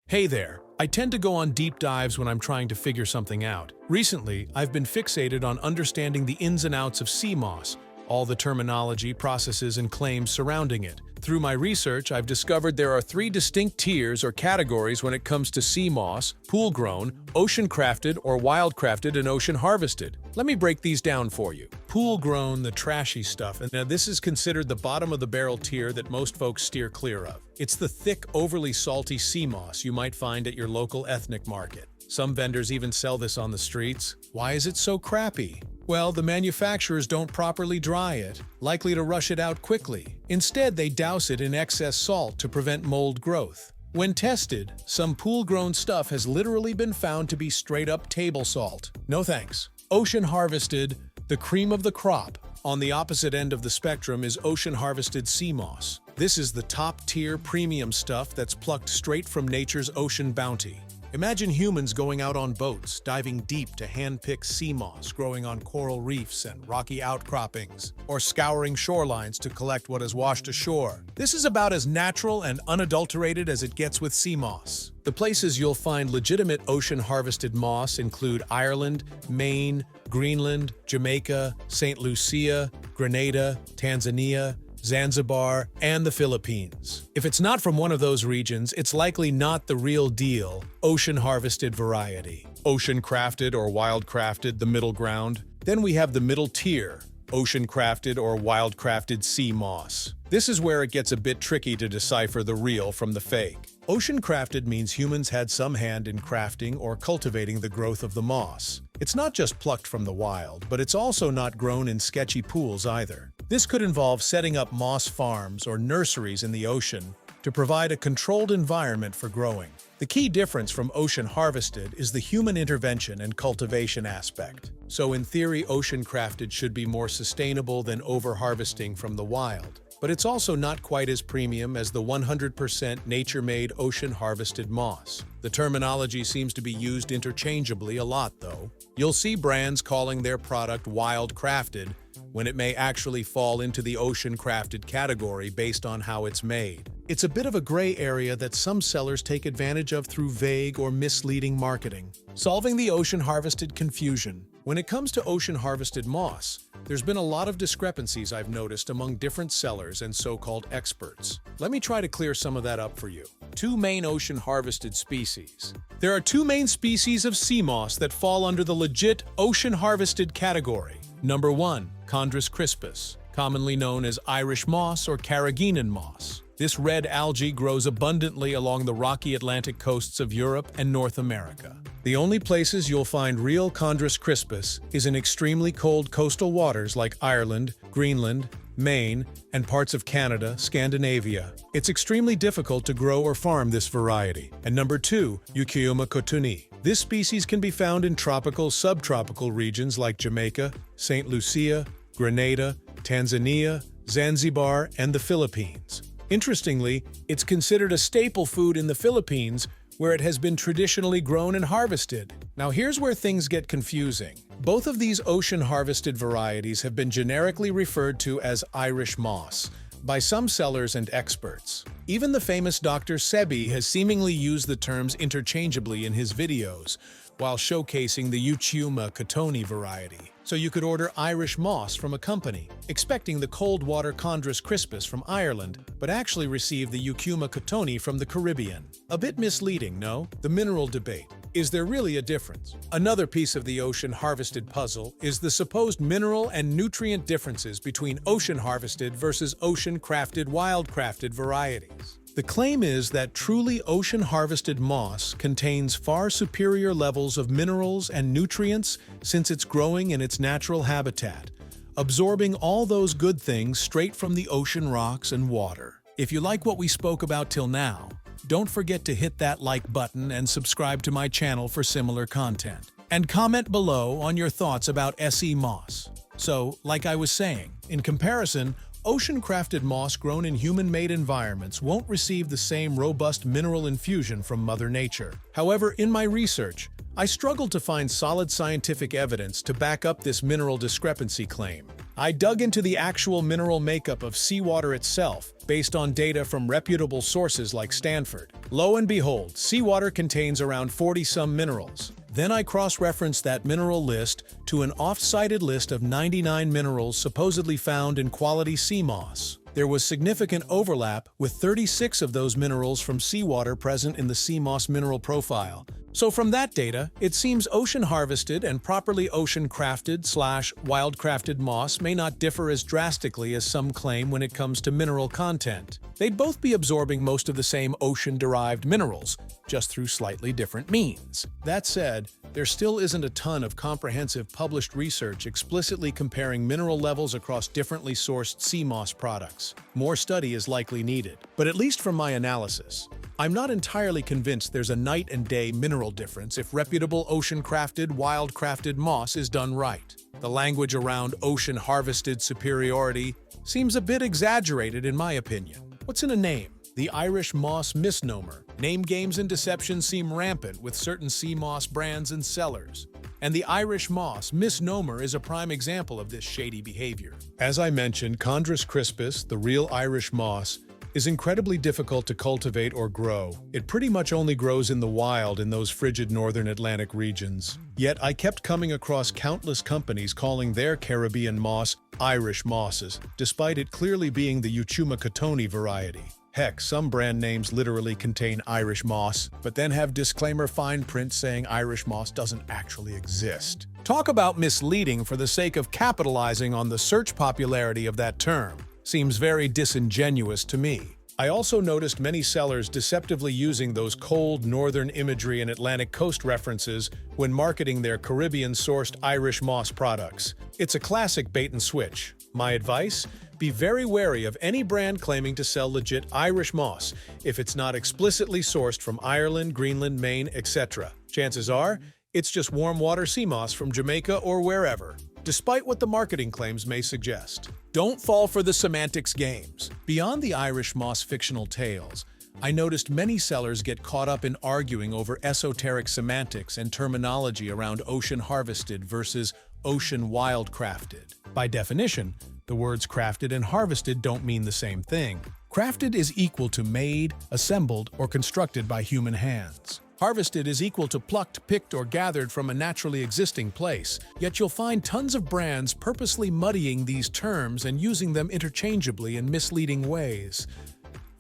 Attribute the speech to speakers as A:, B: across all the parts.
A: Hey there! I tend to go on deep dives when I'm trying to figure something out. Recently, I've been fixated on understanding the ins and outs of sea moss, all the terminology, processes, and claims surrounding it. Through my research, I've discovered there are three distinct tiers or categories when it comes to sea moss: pool-grown, ocean-crafted or wild-crafted, and ocean-harvested. Let me break these down for you. Pool-grown, the trashy stuff, and now this is considered the bottom-of-the-barrel tier that most folks steer clear of. It's the thick, overly salty sea moss you might find at your local ethnic market. Some vendors even sell this on the streets. Why is it so crappy? Well, the manufacturers don't properly dry it, likely to rush it out quickly. Instead, they douse it in excess salt to prevent mold growth. When tested, some pool-grown stuff has literally been found to be straight-up table salt. No thanks. Ocean-harvested, the cream of the crop. On the opposite end of the spectrum is ocean-harvested sea moss. This is the top-tier premium stuff that's plucked straight from nature's ocean bounty. Imagine humans going out on boats, diving deep to hand-pick sea moss growing on coral reefs and rocky outcroppings, or scouring shorelines to collect what has washed ashore. This is about as natural and unadulterated as it gets with sea moss. The places you'll find legitimate ocean-harvested moss include Ireland, Maine, Greenland, Jamaica, St. Lucia, Grenada, Tanzania, Zanzibar, and the Philippines. If it's not from one of those regions, it's likely not the real deal, ocean-harvested variety. Ocean-crafted or wild-crafted, the middle ground. Then we have the middle tier, ocean-crafted or wild-crafted sea moss. This is where it gets a bit tricky to decipher the real from the fake. Ocean-crafted means humans had some hand in crafting or cultivating the growth of the moss. It's not just plucked from the wild, but it's also not grown in sketchy pools either. This could involve setting up moss farms or nurseries in the ocean to provide a controlled environment for growing. The key difference from ocean-harvested is the human intervention and cultivation aspect. So in theory, ocean-crafted should be more sustainable than over-harvesting from the wild. But it's also not quite as premium as the 100% nature-made ocean-harvested moss. The terminology seems to be used interchangeably a lot, though. You'll see brands calling their product wild-crafted when it may actually fall into the ocean-crafted category based on how it's made. It's a bit of a gray area that some sellers take advantage of through vague or misleading marketing. Solving the ocean-harvested confusion. When it comes to ocean-harvested moss, there's been a lot of discrepancies I've noticed among different sellers and so-called experts. Let me try to clear some of that up for you. Two main ocean-harvested species. There are two main species of sea moss that fall under the legit ocean-harvested category. Number 1, Chondrus crispus, commonly known as Irish moss or Carrageenan moss. This red algae grows abundantly along the rocky Atlantic coasts of Europe and North America. The only places you'll find real Chondrus crispus is in extremely cold coastal waters like Ireland, Greenland, Maine, and parts of Canada, Scandinavia. It's extremely difficult to grow or farm this variety. And number 2, Eucheuma cotoonii. This species can be found in tropical, subtropical regions like Jamaica, St. Lucia, Grenada, Tanzania, Zanzibar, and the Philippines. Interestingly, it's considered a staple food in the Philippines, where it has been traditionally grown and harvested. Now here's where things get confusing. Both of these ocean-harvested varieties have been generically referred to as Irish moss by some sellers and experts. Even the famous Dr. Sebi has seemingly used the terms interchangeably in his videos, while showcasing the Eucheuma cotoonii variety. So you could order Irish moss from a company, expecting the cold water Chondrus crispus from Ireland, but actually receive the Eucheuma cotoonii from the Caribbean. A bit misleading, no? The mineral debate. Is there really a difference? Another piece of the ocean-harvested puzzle is the supposed mineral and nutrient differences between ocean-harvested versus ocean-crafted, wild-crafted varieties. The claim is that truly ocean-harvested moss contains far superior levels of minerals and nutrients since it's growing in its natural habitat, absorbing all those good things straight from the ocean rocks and water. If you like what we spoke about till now, don't forget to hit that like button and subscribe to my channel for similar content. And comment below on your thoughts about SE moss. So, like I was saying, in comparison, ocean-crafted moss grown in human-made environments won't receive the same robust mineral infusion from Mother Nature. However, in my research, I struggled to find solid scientific evidence to back up this mineral discrepancy claim. I dug into the actual mineral makeup of seawater itself, based on data from reputable sources like Stanford. Lo and behold, seawater contains around 40-some minerals. Then I cross-referenced that mineral list to an oft-cited list of 99 minerals supposedly found in quality sea moss. There was significant overlap, with 36 of those minerals from seawater present in the sea moss mineral profile. So from that data, it seems ocean-harvested and properly ocean-crafted/wild-crafted moss may not differ as drastically as some claim when it comes to mineral content. They'd both be absorbing most of the same ocean-derived minerals, just through slightly different means. That said, there still isn't a ton of comprehensive published research explicitly comparing mineral levels across differently sourced sea moss products. More study is likely needed. But at least from my analysis, I'm not entirely convinced there's a night and day mineral difference if reputable ocean-crafted, wild-crafted moss is done right. The language around ocean-harvested superiority seems a bit exaggerated in my opinion. What's in a name? The Irish moss misnomer. Name games and deception seem rampant with certain sea moss brands and sellers. And the Irish moss misnomer is a prime example of this shady behavior. As I mentioned, Chondrus crispus, the real Irish moss, is incredibly difficult to cultivate or grow. It pretty much only grows in the wild in those frigid northern Atlantic regions. Yet I kept coming across countless companies calling their Caribbean moss Irish mosses, despite it clearly being the Euchuma cottoni variety. Heck, some brand names literally contain Irish moss, but then have disclaimer fine print saying Irish moss doesn't actually exist. Talk about misleading for the sake of capitalizing on the search popularity of that term. Seems very disingenuous to me. I also noticed many sellers deceptively using those cold northern imagery and Atlantic coast references when marketing their Caribbean-sourced Irish moss products. It's a classic bait and switch. My advice? Be very wary of any brand claiming to sell legit Irish moss if it's not explicitly sourced from Ireland, Greenland, Maine, etc. Chances are, it's just warm water sea moss from Jamaica or wherever, despite what the marketing claims may suggest. Don't fall for the semantics games. Beyond the Irish moss fictional tales, I noticed many sellers get caught up in arguing over esoteric semantics and terminology around ocean-harvested versus ocean-wild-crafted. By definition, the words crafted and harvested don't mean the same thing. Crafted is equal to made, assembled, or constructed by human hands. Harvested is equal to plucked, picked, or gathered from a naturally existing place, yet you'll find tons of brands purposely muddying these terms and using them interchangeably in misleading ways.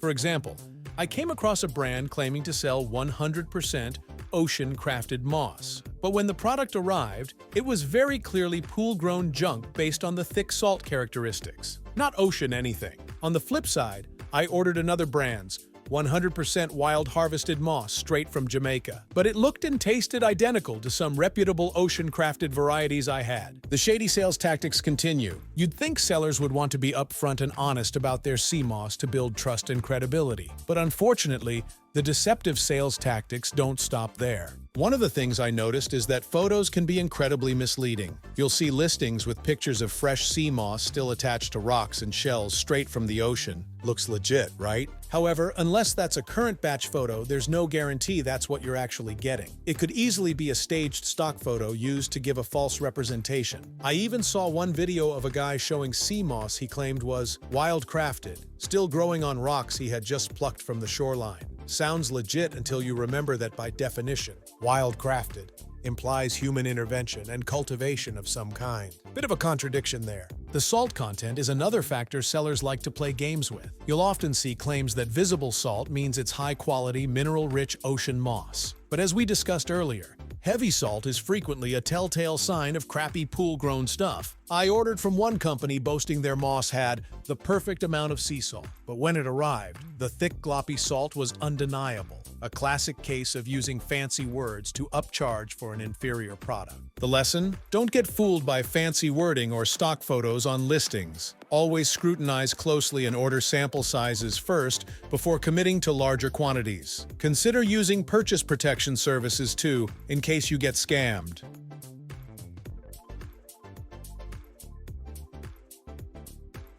A: For example, I came across a brand claiming to sell 100% ocean-crafted moss, but when the product arrived, it was very clearly pool-grown junk based on the thick salt characteristics, not ocean anything. On the flip side, I ordered another brand's 100% wild harvested moss straight from Jamaica, but it looked and tasted identical to some reputable ocean-crafted varieties I had. The shady sales tactics continue. You'd think sellers would want to be upfront and honest about their sea moss to build trust and credibility, but unfortunately, the deceptive sales tactics don't stop there. One of the things I noticed is that photos can be incredibly misleading. You'll see listings with pictures of fresh sea moss still attached to rocks and shells straight from the ocean. Looks legit, right? However, unless that's a current batch photo, there's no guarantee that's what you're actually getting. It could easily be a staged stock photo used to give a false representation. I even saw one video of a guy showing sea moss he claimed was wild-crafted, still growing on rocks he had just plucked from the shoreline. Sounds legit until you remember that by definition, wild-crafted implies human intervention and cultivation of some kind. Bit of a contradiction there. The salt content is another factor sellers like to play games with. You'll often see claims that visible salt means it's high-quality, mineral-rich ocean moss. But as we discussed earlier, heavy salt is frequently a telltale sign of crappy pool-grown stuff. I ordered from one company boasting their moss had the perfect amount of sea salt, but when it arrived, the thick, gloppy salt was undeniable. A classic case of using fancy words to upcharge for an inferior product. The lesson? Don't get fooled by fancy wording or stock photos on listings. Always scrutinize closely and order sample sizes first before committing to larger quantities. Consider using purchase protection services too, in case you get scammed.